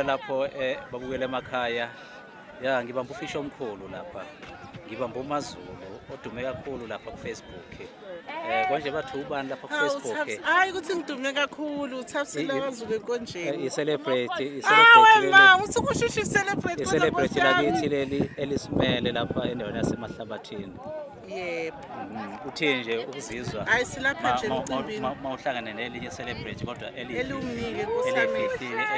lapho babukele emakhaya ya ngibamba ufishi omkhulu lapha ngibamba uMaZulu odume kakhulu lapha ku Facebook konje bathi ubani lapha ku Facebook hayi ukuthi ngidume kakhulu Thabsile Zulu enkonjeni i-celebrate mama uthi kushusha i-celebrate i-celebrate lakithi leli elisimele lapha endaweni yasemahlabathini yebo uthi nje ukuzizwa hayi silapha nje emcimbini mawuhlangane nelinye celebrate kodwa elumnike kusami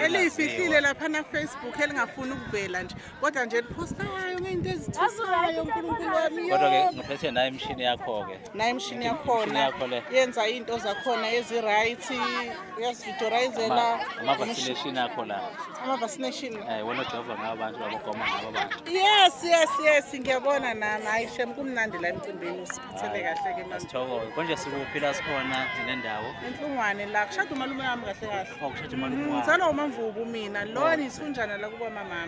elifihlile lapha na Facebook elingafuni ukuvela nje kodwa nje lipostayo ngeinto ezithusayo uNkulunkulu wami kodwa ke ngiphethe nayo imshini yakho ke nayo imshini yakhona yenza into zakhona ezi-right uyasividorizela ama-vaccination akho la ama-vaccination wena ojova ngabo abantu babagoma ngabo abantu yes ngiyabona nami hayi shem kumnandi la emcimbini usiphathele kahle ke manje sithokoze konje sikuphi la sikhona nendawo enhlungwane la kushada umalume wami kahle kushada umalume wami ngizalwa uMamvubu mina lo nisunjana la kuba mama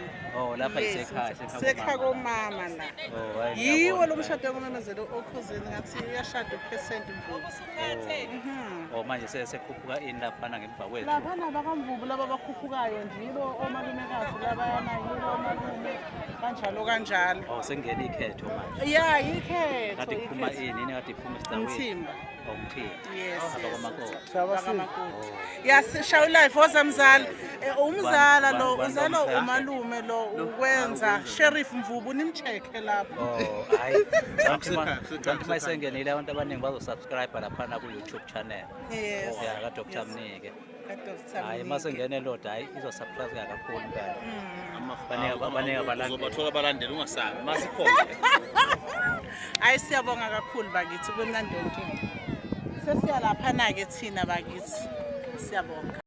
lapha isekhaya sekhaya komama la yiwo lo mshado womemezelo okhozeni ngathi uyashada uPercent Mvubu manje sekhuphuka ini laphana ngemva kwethu laphana bakamvubu laba bakhuphukayo njilo omalumekazi labana yilo omalume kanjalo sengena ikhetho manje ya ikhetho kade kuphuma ini kade iphuma esidaweni umthimba yes yasishawu live wozamzala umzala lo uzalo umalume lo ukwenza Sheriff Mvubu nimcheck lapho hayi kanti mayisengenile abantu abaningi bazosubscribe laphana ku YouTube channel ya ka Dr Mnike hayi masengene load hayi izosubscribe kakhulu impela abaningi uzobathola abalandeli ungasabi masikhona hayi siyabonga kakhulu bakithi kumnandi wonke sesiya lapha na ke thina bakithi siyabonga